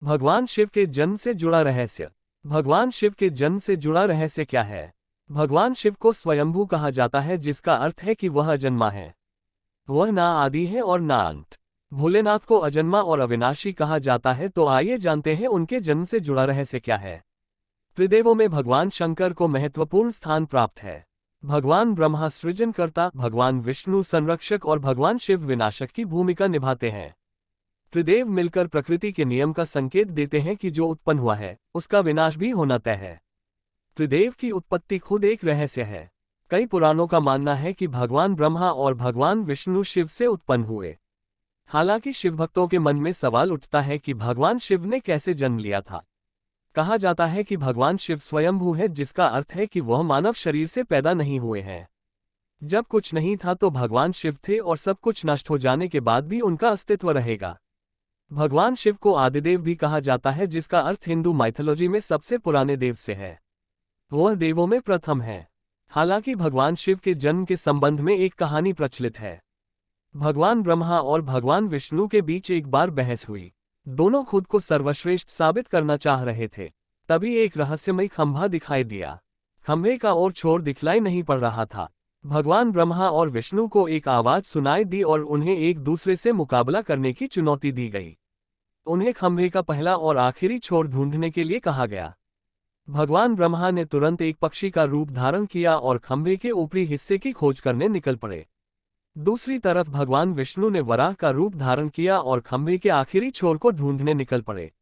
भगवान शिव के जन्म से जुड़ा रहस्य। भगवान शिव के जन्म से जुड़ा रहस्य क्या है? भगवान शिव को स्वयंभू कहा जाता है, जिसका अर्थ है कि वह अजन्मा है। वह ना आदि है और ना अंत। भोलेनाथ को अजन्मा और अविनाशी कहा जाता है। तो आइए जानते हैं उनके जन्म से जुड़ा रहस्य क्या है। त्रिदेवों में भगवान शंकर को महत्वपूर्ण स्थान प्राप्त है। भगवान ब्रह्मा सृजनकर्ता, भगवान विष्णु संरक्षक और भगवान शिव विनाशक की भूमिका निभाते हैं। त्रिदेव मिलकर प्रकृति के नियम का संकेत देते हैं कि जो उत्पन्न हुआ है उसका विनाश भी होना तय है। त्रिदेव की उत्पत्ति खुद एक रहस्य है। कई पुराणों का मानना है कि भगवान ब्रह्मा और भगवान विष्णु शिव से उत्पन्न हुए। हालांकि शिव भक्तों के मन में सवाल उठता है कि भगवान शिव ने कैसे जन्म लिया था। कहा जाता है कि भगवान शिव स्वयंभू है, जिसका अर्थ है कि वह मानव शरीर से पैदा नहीं हुए हैं। जब कुछ नहीं था तो भगवान शिव थे और सब कुछ नष्ट हो जाने के बाद भी उनका अस्तित्व रहेगा। भगवान शिव को आदिदेव भी कहा जाता है, जिसका अर्थ हिंदू माइथोलॉजी में सबसे पुराने देव से है। वह देवों में प्रथम है। हालांकि भगवान शिव के जन्म के संबंध में एक कहानी प्रचलित है। भगवान ब्रह्मा और भगवान विष्णु के बीच एक बार बहस हुई। दोनों खुद को सर्वश्रेष्ठ साबित करना चाह रहे थे। तभी एक रहस्यमयी खंभा दिखाई दिया। खंभे का और छोर दिखलाई नहीं पड़ रहा था। भगवान ब्रह्मा और विष्णु को एक आवाज सुनाई दी और उन्हें एक दूसरे से मुकाबला करने की चुनौती दी गई। उन्हें खंभे का पहला और आखिरी छोर ढूंढने के लिए कहा गया। भगवान ब्रह्मा ने तुरंत एक पक्षी का रूप धारण किया और खंभे के ऊपरी हिस्से की खोज करने निकल पड़े। दूसरी तरफ भगवान विष्णु ने वराह का रूप धारण किया और खंभे के आखिरी छोर को ढूंढने निकल पड़े।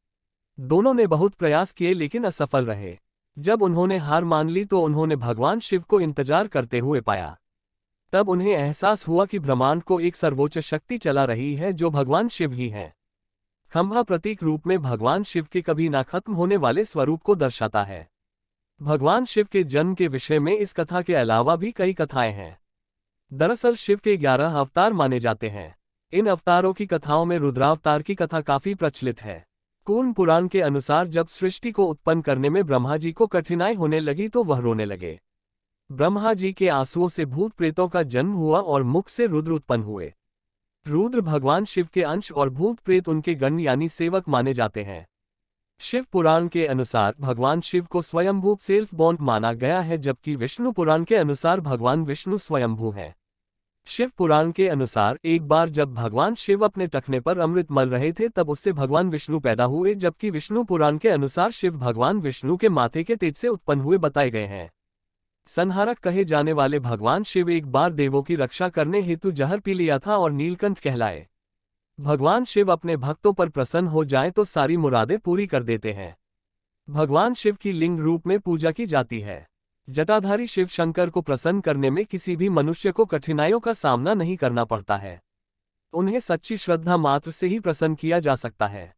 दोनों ने बहुत प्रयास किए लेकिन असफल रहे। जब उन्होंने हार मान ली तो उन्होंने भगवान शिव को इंतजार करते हुए पाया। तब उन्हें एहसास हुआ कि ब्रह्मांड को एक सर्वोच्च शक्ति चला रही है, जो भगवान शिव ही है। खंभा प्रतीक रूप में भगवान शिव के कभी ना खत्म होने वाले स्वरूप को दर्शाता है। भगवान शिव के जन्म के विषय में इस कथा के अलावा भी कई कथाएं हैं। दरअसल शिव के 11 अवतार माने जाते हैं। इन अवतारों की कथाओं में रुद्रावतार की कथा काफी प्रचलित है। कूर्म पुराण के अनुसार जब सृष्टि को उत्पन्न करने में ब्रह्मा जी को कठिनाई होने लगी तो वह रोने लगे। ब्रह्मा जी के आंसुओं से भूत प्रेतों का जन्म हुआ और मुख से रुद्र उत्पन्न हुए। रुद्र भगवान शिव के अंश और भूत प्रेत उनके गण यानी सेवक माने जाते हैं। शिव पुराण के अनुसार भगवान शिव को स्वयंभू सेल्फ बॉर्न माना गया है, जबकि विष्णु पुराण के अनुसार भगवान विष्णु स्वयंभू हैं। शिव पुराण के अनुसार एक बार जब भगवान शिव अपने टखने पर अमृत मल रहे थे तब उससे भगवान विष्णु पैदा हुए, जबकि विष्णु पुराण के अनुसार शिव भगवान विष्णु के माथे के तेज से उत्पन्न हुए बताए गए हैं। संहारक कहे जाने वाले भगवान शिव एक बार देवों की रक्षा करने हेतु जहर पी लिया था और नीलकंठ कहलाए। भगवान शिव अपने भक्तों पर प्रसन्न हो जाएं तो सारी मुरादें पूरी कर देते हैं। भगवान शिव की लिंग रूप में पूजा की जाती है। जटाधारी शिव शंकर को प्रसन्न करने में किसी भी मनुष्य को कठिनाइयों का सामना नहीं करना पड़ता है। उन्हें सच्ची श्रद्धा मात्र से ही प्रसन्न किया जा सकता है।